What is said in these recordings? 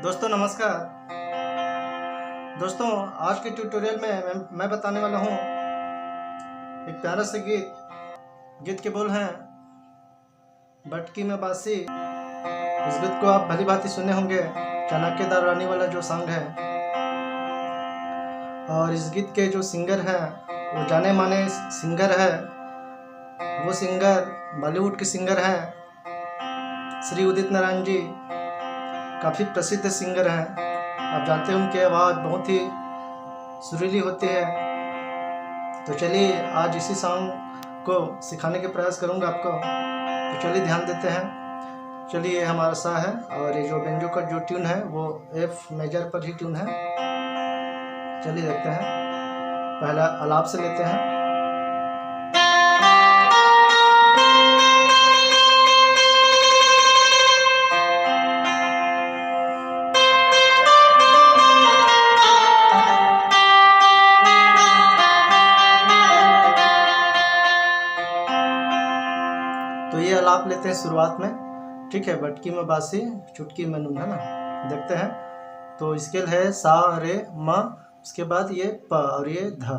दोस्तों नमस्कार। दोस्तों आज के ट्यूटोरियल में मैं बताने वाला हूँ एक प्यारा सा गीत के बोल हैं बटकी में बासी। इस गीत को आप भली भांति सुने होंगे, चाणक्यदार रानी वाला जो सॉन्ग है। और इस गीत के जो सिंगर हैं वो जाने माने सिंगर है। वो सिंगर बॉलीवुड के सिंगर हैं श्री उदित नारायण जी। काफ़ी प्रसिद्ध सिंगर हैं। आप जानते हैं उनकी आवाज़ बहुत ही सुरीली होती है। तो चलिए आज इसी सॉन्ग को सिखाने के प्रयास करूंगा आपको। तो चलिए ध्यान देते हैं। चलिए ये हमारा सा है और ये जो बेंजो का जो ट्यून है वो एफ मेजर पर ही ट्यून है। चलिए देखते हैं। पहला आलाप से लेते हैं। तो ये आलाप लेते हैं शुरुआत में, ठीक है। बटकी में बासी चुटकी में नून, है ना। देखते हैं। तो स्केल है सा रे म, उसके बाद ये प और ये ध।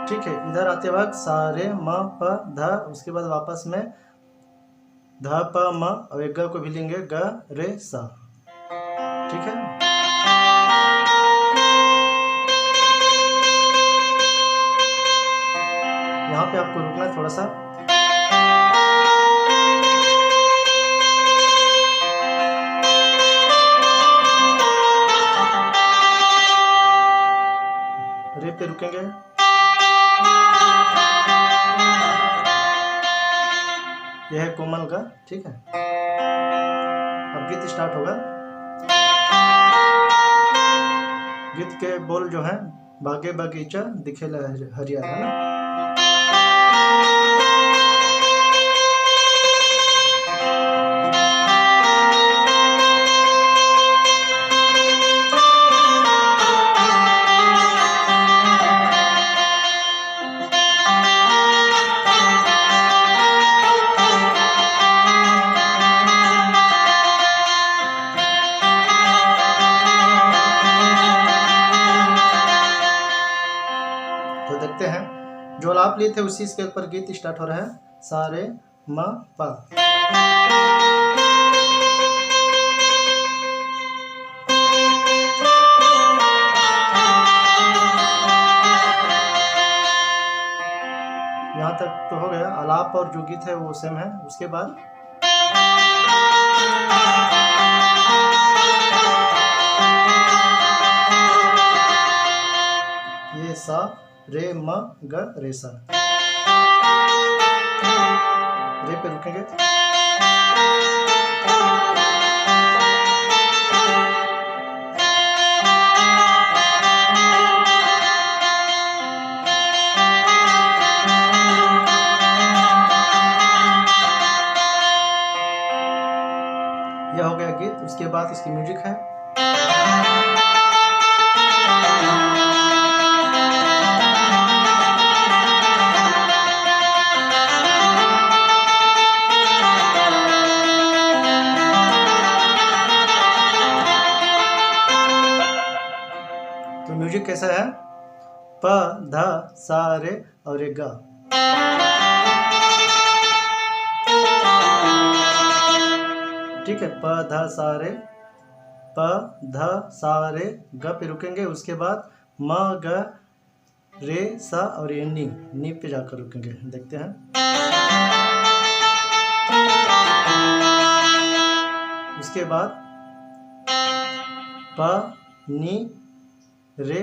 ठीक है। इधर आते वक्त सा रे म प ध, उसके बाद वापस में ध प म और एक ग को भी लेंगे ग रे सा, ठीक है। यहाँ पे आपको रुकना है थोड़ा सा। रे पे रुकेंगे। यह है कोमल का, ठीक है। अब गीत स्टार्ट होगा। गीत के बोल जो है बागे बगीचा दिखेला हरिया, है ना। तो देखते हैं जो आलाप लिए थे उसी स्केल पर गीत स्टार्ट हो रहा है। सा रे म प। यहाँ तक तो हो गया। आलाप और जो गीत है वो सेम है। उसके बाद ये सा रे म ग रे सा। रे पे रुकेंगे। यह हो गया गीत। उसके बाद इसकी म्यूजिक है। तो म्यूजिक कैसा है? प ध सा रे और एक ग। ठीक है। प ध सा रे, प ध सा रे ग पे रुकेंगे। उसके बाद म ग रे सा और ये नी पे जाकर रुकेंगे। देखते हैं। उसके बाद प नी रे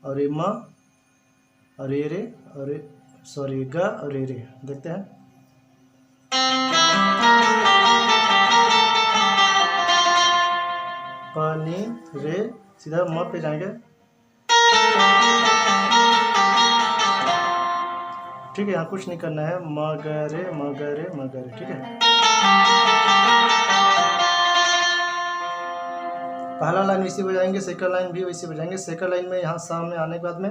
और ये म और ये रे और सॉरी ग और ये रे। देखते हैं। प नी रे सीधा म पे जाएंगे। ठीक है। यहाँ कुछ नहीं करना है। म ग रे म ग रे म ग रे, ठीक है। पहला लाइन वैसे बजाएंगे, सेकंड लाइन भी वैसे बजाएंगे। सेकंड लाइन में यहाँ सा में आने के बाद में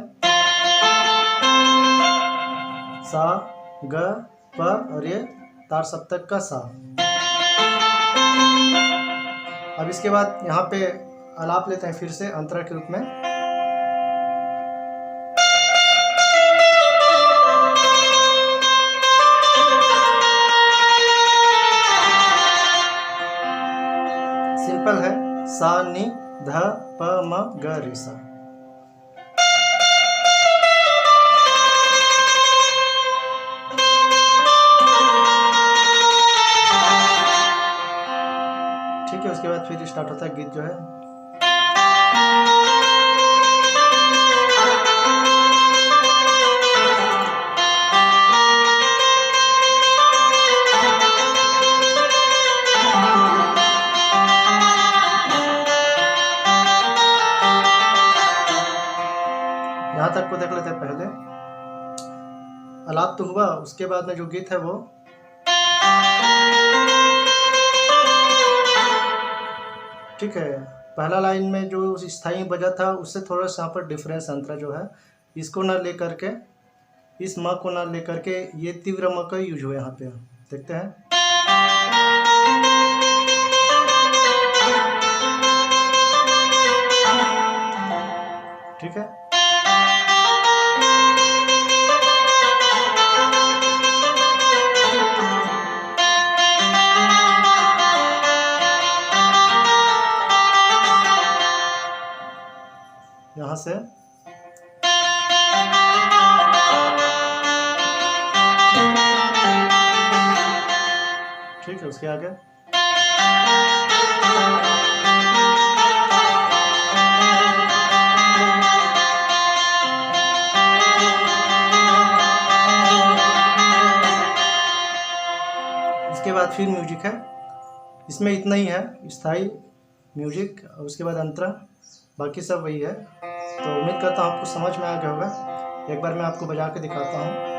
सा ग प और ये तार सप्तक का सा। अब इसके बाद यहाँ पे आलाप लेते हैं फिर से अंतरा के रूप में। सिंपल है, सा नी ध प म ग रे सा। ठीक है, उसके बाद फिर स्टार्ट होता है गीत जो है। यहाँ तक को देख लेते हैं पहले। आलाप तो हुआ, उसके बाद में जो गीत है वो ठीक है। पहला लाइन में जो स्थाई बजा था उससे थोड़ा सा यहाँ पर डिफरेंस अंतरा जो है, इसको ना लेकर के, इस म को ना लेकर के ये तीव्र म का यूज हुआ यहाँ पे। देखते हैं। ठीक है, यहाँ से ठीक है, उसके आगे उसके बाद फिर म्यूजिक है। इसमें इतना ही है, स्थाई म्यूजिक और उसके बाद अंतरा, बाकी सब वही है। तो उम्मीद करता हूँ आपको समझ में आ गया होगा। एक बार मैं आपको बजा के दिखाता हूँ।